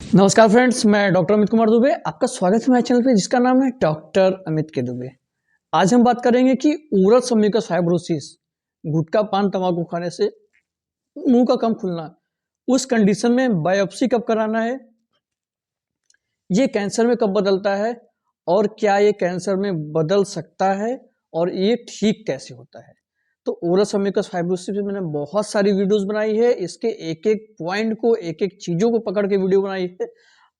नमस्कार फ्रेंड्स, मैं डॉक्टर अमित कुमार दुबे। आपका स्वागत है हमारे चैनल पे जिसका नाम है डॉक्टर अमित के दुबे। आज हम बात करेंगे कि ओरल समिकस फाइब्रोसिस, गुटखा पान तंबाकू खाने से मुंह का कम खुलना, उस कंडीशन में बायोप्सी कब कराना है, ये कैंसर में कब बदलता है और क्या ये कैंसर में बदल सकता है और ये ठीक कैसे होता है। तो ओरल समिकस फाइब्रोसिस में मैंने बहुत सारी वीडियोस बनाई है, इसके एक एक पॉइंट को, एक एक चीज़ों को पकड़ के वीडियो बनाई है।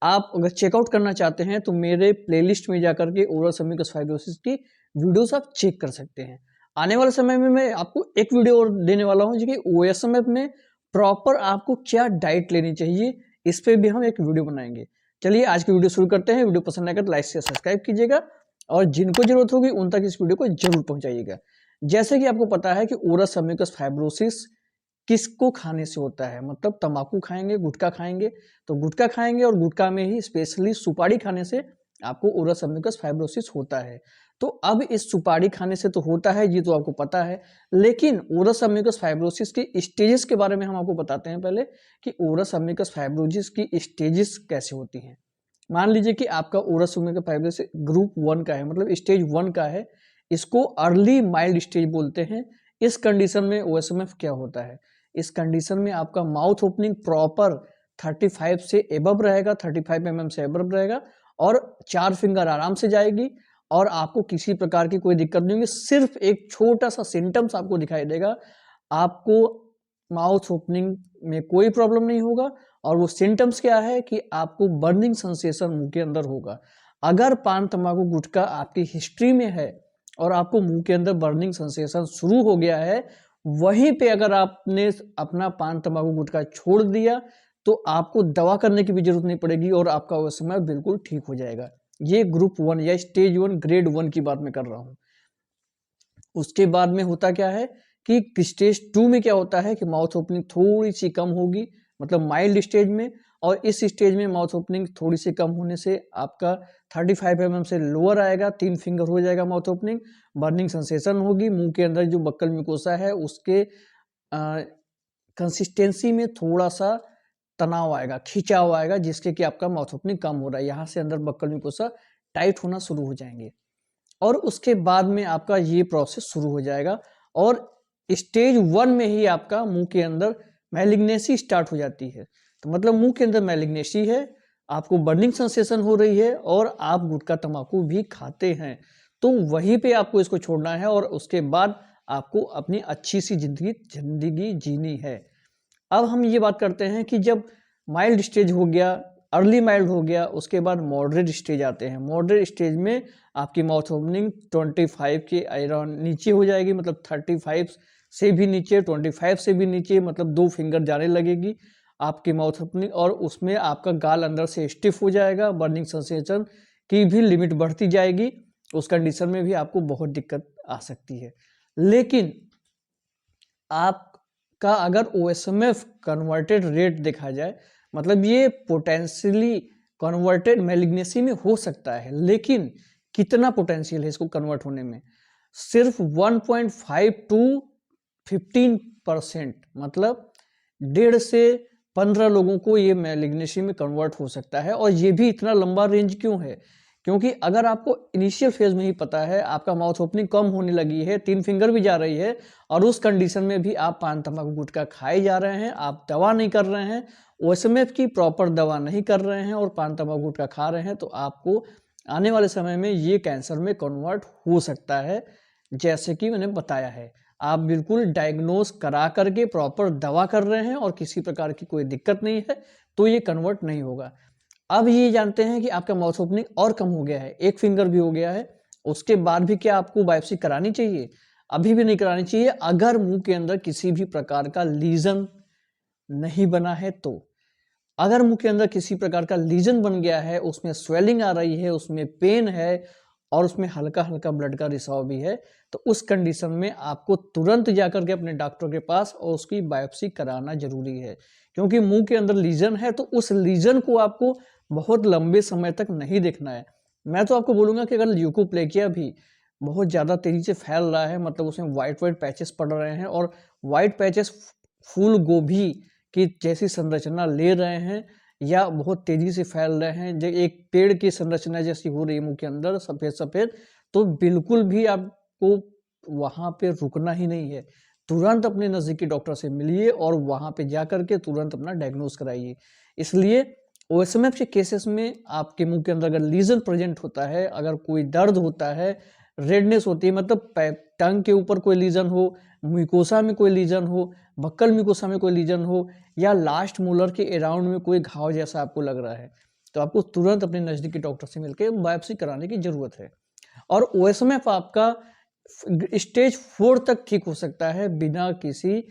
आप अगर चेकआउट करना चाहते हैं तो मेरे प्लेलिस्ट में जाकर के ओरल समिकस फाइब्रोसिस की वीडियोस आप चेक कर सकते हैं। आने वाले समय में मैं आपको एक वीडियो और देने वाला हूँ जो कि ओएसएमएफ में प्रॉपर आपको क्या डाइट लेनी चाहिए, इस पर भी हम एक वीडियो बनाएंगे। चलिए आज की वीडियो शुरू करते हैं। वीडियो पसंद आएगा तो लाइक से सब्सक्राइब कीजिएगा और जिनको जरूरत होगी उन तक इस वीडियो को जरूर पहुंचाइएगा। जैसे कि आपको पता है कि ओरल समिकस फाइब्रोसिस किसको खाने से होता है, मतलब तंबाकू खाएंगे, गुटखा खाएंगे, तो गुटखा खाएंगे और गुटखा में ही स्पेशली सुपारी खाने से आपको ओरल समिकस फाइब्रोसिस होता है। तो अब इस सुपारी खाने से तो होता है, ये तो आपको पता है, लेकिन ओरल समिकस फाइब्रोसिस की स्टेजेस के बारे में हम आपको बताते हैं पहले कि ओरल समिकस फाइब्रोसिस की स्टेजेस कैसे होती हैं। मान लीजिए कि आपका ओरल समिकस फाइब्रोसिस ग्रुप 1 का है, मतलब स्टेज 1 का है, इसको अर्ली माइल्ड स्टेज बोलते हैं। इस कंडीशन में ओएसएमएफ क्या होता है, इस कंडीशन में आपका माउथ ओपनिंग प्रॉपर 35 से एबव रहेगा, 35 mm से एबव रहेगा और 4 फिंगर आराम से जाएगी और आपको किसी प्रकार की कोई दिक्कत नहीं होगी। सिर्फ एक छोटा सा सिम्टम्स आपको दिखाई देगा, आपको माउथ ओपनिंग में कोई प्रॉब्लम नहीं होगा। और वो सिम्टम्स क्या है कि आपको बर्निंग सेंसेशन मुंह के अंदर होगा। अगर पान तंबाकू गुटखा आपकी हिस्ट्री में है और आपको मुंह के अंदर बर्निंग सेंसेशन शुरू हो गया है, वहीं पे अगर आपने अपना पान तंबाकू गुटखा छोड़ दिया तो आपको दवा करने की भी जरूरत नहीं पड़ेगी और आपका वो समय बिल्कुल ठीक हो जाएगा। ये ग्रुप 1 या स्टेज 1 ग्रेड 1 की बात मैं कर रहा हूँ। उसके बाद में होता क्या है कि स्टेज 2 में क्या होता है कि माउथ ओपनिंग थोड़ी सी कम होगी, मतलब माइल्ड स्टेज में, और इस स्टेज में माउथ ओपनिंग थोड़ी सी कम होने से आपका 35 mm से लोअर आएगा, 3 फिंगर हो जाएगा माउथ ओपनिंग, बर्निंग सेंसेशन होगी, मुंह के अंदर जो बक्कल म्यूकोसा है उसके कंसिस्टेंसी में थोड़ा सा तनाव आएगा, खिंचाव आएगा, जिसके कि आपका माउथ ओपनिंग कम हो रहा है, यहाँ से अंदर बक्कल म्यूकोसा टाइट होना शुरू हो जाएंगे और उसके बाद में आपका ये प्रोसेस शुरू हो जाएगा। और स्टेज 1 में ही आपका मुंह के अंदर मैलिग्नेसी स्टार्ट हो जाती है। तो मतलब मुंह के अंदर मैलिग्नेसी है, आपको बर्निंग सेंसेशन हो रही है और आप गुटखा तंबाकू भी खाते हैं, तो वहीं पे आपको इसको छोड़ना है और उसके बाद आपको अपनी अच्छी सी जिंदगी जीनी है। अब हम ये बात करते हैं कि जब माइल्ड स्टेज हो गया, अर्ली माइल्ड हो गया, उसके बाद मॉडरेट स्टेज आते हैं। मॉडरेट स्टेज में आपकी माउथ ओपनिंग 25 के अराउंड नीचे हो जाएगी, मतलब 35 से भी नीचे, 25 से भी नीचे, मतलब 2 फिंगर जाने लगेगी आपकी माउथ ओपनिंग और उसमें आपका गाल अंदर से स्टिफ हो जाएगा, बर्निंग सेंसेशन की भी लिमिट बढ़ती जाएगी। उस कंडीशन में भी आपको बहुत दिक्कत आ सकती है। लेकिन आपका अगर ओएसएमएफ कन्वर्टेड रेट देखा जाए, मतलब ये पोटेंशियली कन्वर्टेड मैलिग्नेसी में हो सकता है, लेकिन कितना पोटेंशियल है इसको कन्वर्ट होने में, सिर्फ 1.5 टू 15%, मतलब 1.5 से 15 लोगों को ये मैलिग्नेसी में कन्वर्ट हो सकता है। और ये भी इतना लंबा रेंज क्यों है, क्योंकि अगर आपको इनिशियल फेज में ही पता है आपका माउथ ओपनिंग कम होने लगी है, 3 फिंगर भी जा रही है, और उस कंडीशन में भी आप पान तंबाकू गुटखा खाए जा रहे हैं, आप दवा नहीं कर रहे हैं, ओएसएमएफ की प्रॉपर दवा नहीं कर रहे हैं और पान तंबाकू गुटखा खा रहे हैं, तो आपको आने वाले समय में ये कैंसर में कन्वर्ट हो सकता है। जैसे कि मैंने बताया है, आप बिल्कुल डायग्नोज करा करके प्रॉपर दवा कर रहे हैं और किसी प्रकार की कोई दिक्कत नहीं है, तो ये कन्वर्ट नहीं होगा। अब ये जानते हैं कि आपका माउथ ओपनिंग और कम हो गया है, 1 फिंगर भी हो गया है, उसके बाद भी क्या आपको बायोप्सी करानी चाहिए? अभी भी नहीं करानी चाहिए, अगर मुंह के अंदर किसी भी प्रकार का लीजन नहीं बना है तो। अगर मुंह के अंदर किसी प्रकार का लीजन बन गया है, उसमें स्वेलिंग आ रही है, उसमें पेन है और उसमें हल्का हल्का ब्लड का रिसाव भी है, तो उस कंडीशन में आपको तुरंत जाकर के अपने डॉक्टर के पास और उसकी बायोप्सी कराना जरूरी है। क्योंकि मुंह के अंदर लीजन है तो उस लीजन को आपको बहुत लंबे समय तक नहीं देखना है। मैं तो आपको बोलूँगा कि अगर ल्यूकोप्लेकिया भी बहुत ज़्यादा तेज़ी से फैल रहा है, मतलब उसमें वाइट वाइट पैचेस पड़ रहे हैं और वाइट पैचेस फूल गोभी की जैसी संरचना ले रहे हैं, या बहुत तेजी से फैल रहे हैं, जो एक पेड़ की संरचना जैसी हो रही है मुंह के अंदर सफेद सफेद, तो बिल्कुल भी आपको वहां पे रुकना ही नहीं है। तुरंत अपने नजदीकी डॉक्टर से मिलिए और वहां पे जाकर के तुरंत अपना डायग्नोज कराइए। इसलिए ओएसएमएफ के केसेस में आपके मुंह के अंदर अगर लीजन प्रेजेंट होता है, अगर कोई दर्द होता है, रेडनेस होती है, मतलब टंग के ऊपर कोई लीजन हो, म्यूकोसा में कोई लीजन हो, बक्कल म्यूकोसा में कोई लीजन हो, या लास्ट मोलर के अराउंड में कोई घाव जैसा आपको लग रहा है, तो आपको तुरंत अपने नजदीकी डॉक्टर से मिलकर बायोप्सी कराने की जरूरत है। और ओएसएमएफ आपका स्टेज 4 तक ठीक हो सकता है बिना किसी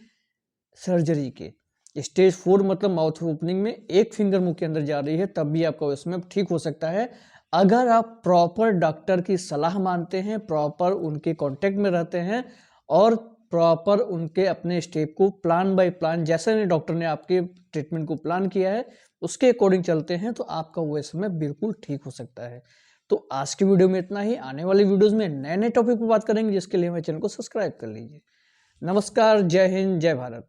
सर्जरी के। स्टेज 4 मतलब माउथ ओपनिंग में एक फिंगर मुंह के अंदर जा रही है, तब भी आपका ओएसएमएफ ठीक हो सकता है, अगर आप प्रॉपर डॉक्टर की सलाह मानते हैं, प्रॉपर उनके कांटेक्ट में रहते हैं और प्रॉपर उनके अपने स्टेप को प्लान बाय प्लान, जैसे डॉक्टर ने आपके ट्रीटमेंट को प्लान किया है उसके अकॉर्डिंग चलते हैं, तो आपका ओएसएमएफ बिल्कुल ठीक हो सकता है। तो आज की वीडियो में इतना ही। आने वाली वीडियोस में नए नए टॉपिक पर बात करेंगे, जिसके लिए हमारे चैनल को सब्सक्राइब कर लीजिए। नमस्कार, जय हिंद, जय भारत।